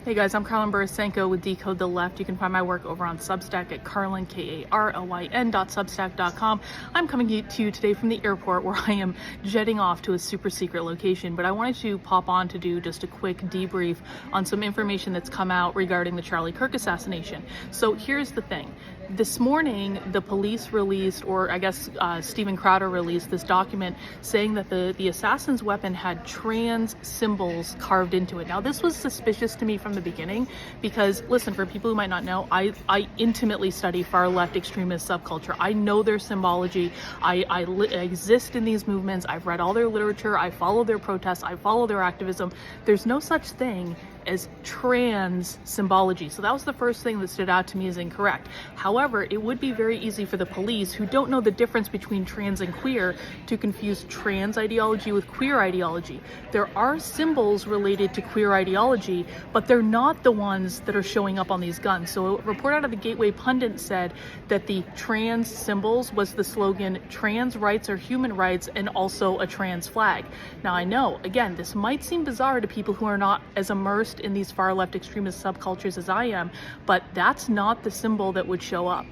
Hey guys, I'm Karlyn Borysenko with Decode the Left. You can find my work over on Substack at Karlyn, Karlyn.substack.com. I'm coming to you today from the airport where I am jetting off to a super secret location, but I wanted to pop on to do just a quick debrief on some information that's come out regarding the Charlie Kirk assassination. So here's the thing. This morning, the police released, or I guess Steven Crowder released this document saying that the assassin's weapon had trans symbols carved into it. Now, this was suspicious to me from the beginning because, listen, for people who might not know, I intimately study far left extremist subculture. I know their symbology. I exist in these movements. I've read all their literature. I follow their protests. I follow their activism. There's no such thing as trans symbology. So that was the first thing that stood out to me as incorrect. However, it would be very easy for the police who don't know the difference between trans and queer to confuse trans ideology with queer ideology. There are symbols related to queer ideology, but they're not the ones that are showing up on these guns. So a report out of the Gateway Pundit said that the trans symbols was the slogan, "Trans rights are human rights," and also a trans flag. Now I know, again, this might seem bizarre to people who are not as immersed in these far left extremist subcultures as I am, but that's not the symbol that would show up.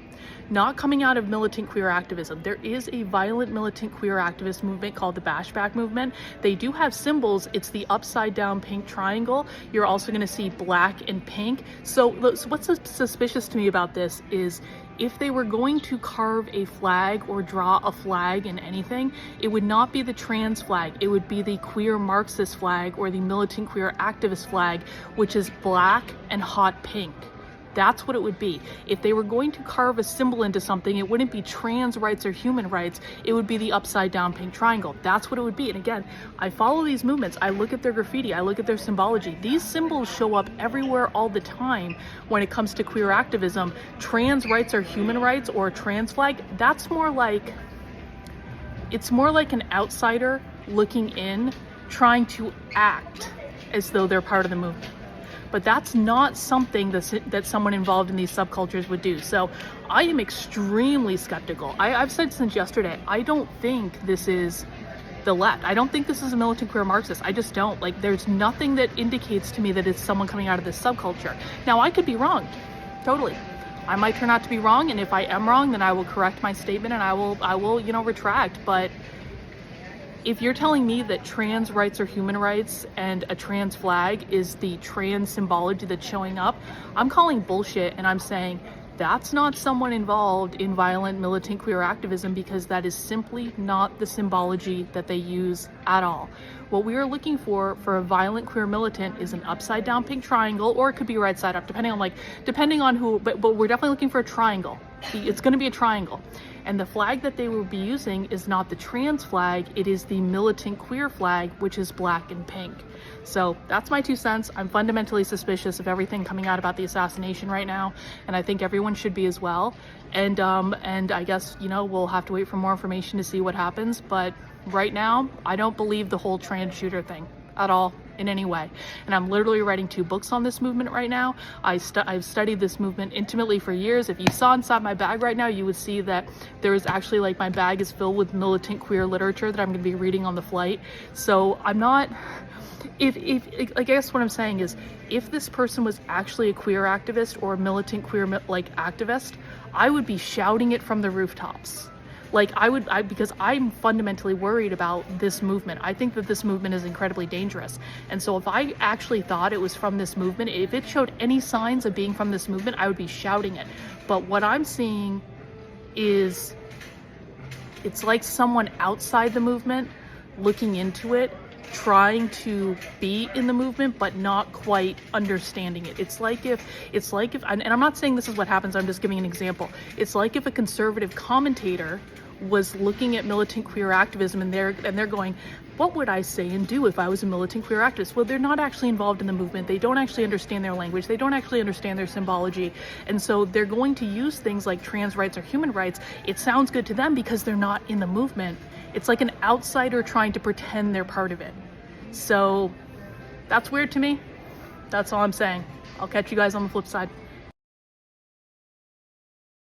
Not coming out of militant queer activism. There is a violent militant queer activist movement called the Bashback movement. They do have symbols. It's the upside down pink triangle. You're also going to see black and pink. So what's suspicious to me about this is if they were going to carve a flag or draw a flag in anything, it would not be the trans flag. It would be the queer Marxist flag or the militant queer activist flag, which is black and hot pink. That's what it would be. If they were going to carve a symbol into something, it wouldn't be trans rights or human rights. It would be the upside down pink triangle. That's what it would be. And again, I follow these movements. I look at their graffiti. I look at their symbology. These symbols show up everywhere all the time when it comes to queer activism. Trans rights are human rights or a trans flag. That's more like, it's more like an outsider looking in, trying to act as though they're part of the movement. But that's not something that someone involved in these subcultures would do. So I am extremely skeptical. I've said since yesterday, I don't think this is the left. I don't think this is a militant queer Marxist. I just don't. Like, there's nothing that indicates to me that it's someone coming out of this subculture. Now, I could be wrong. Totally. I might turn out to be wrong, and if I am wrong, then I will correct my statement and I will, retract. But if you're telling me that trans rights are human rights and a trans flag is the trans symbology that's showing up, I'm calling bullshit, and I'm saying that's not someone involved in violent militant queer activism, because that is simply not the symbology that they use at all. What we are looking for a violent queer militant is an upside down pink triangle, or it could be right side up, depending on who, but we're definitely looking for a triangle. It's going to be a triangle. And the flag that they will be using is not the trans flag, it is the militant queer flag, which is black and pink. So that's my 2 cents. I'm fundamentally suspicious of everything coming out about the assassination right now, and I think everyone should be as well. And I guess, we'll have to wait for more information to see what happens, but right now, I don't believe the whole trans shooter thing at all, in any way. And I'm literally writing 2 books on this movement right now. I've studied this movement intimately for years. If you saw inside my bag right now, you would see that there is actually, my bag is filled with militant queer literature that I'm going to be reading on the flight. So I'm not, I guess what I'm saying is, if this person was actually a queer activist or a militant queer activist, I would be shouting it from the rooftops. Because I'm fundamentally worried about this movement. I think that this movement is incredibly dangerous. And so if I actually thought it was from this movement, if it showed any signs of being from this movement, I would be shouting it. But what I'm seeing is, it's like someone outside the movement looking into it, trying to be in the movement, but not quite understanding it. It's like if, and I'm not saying this is what happens, I'm just giving an example. It's like if a conservative commentator was looking at militant queer activism and they're going, what would I say and do if I was a militant queer activist? Well, they're not actually involved in the movement. They don't actually understand their language. They don't actually understand their symbology. And so they're going to use things like trans rights or human rights. It sounds good to them because they're not in the movement. It's like an outsider trying to pretend they're part of it. So that's weird to me. That's all I'm saying. I'll catch you guys on the flip side.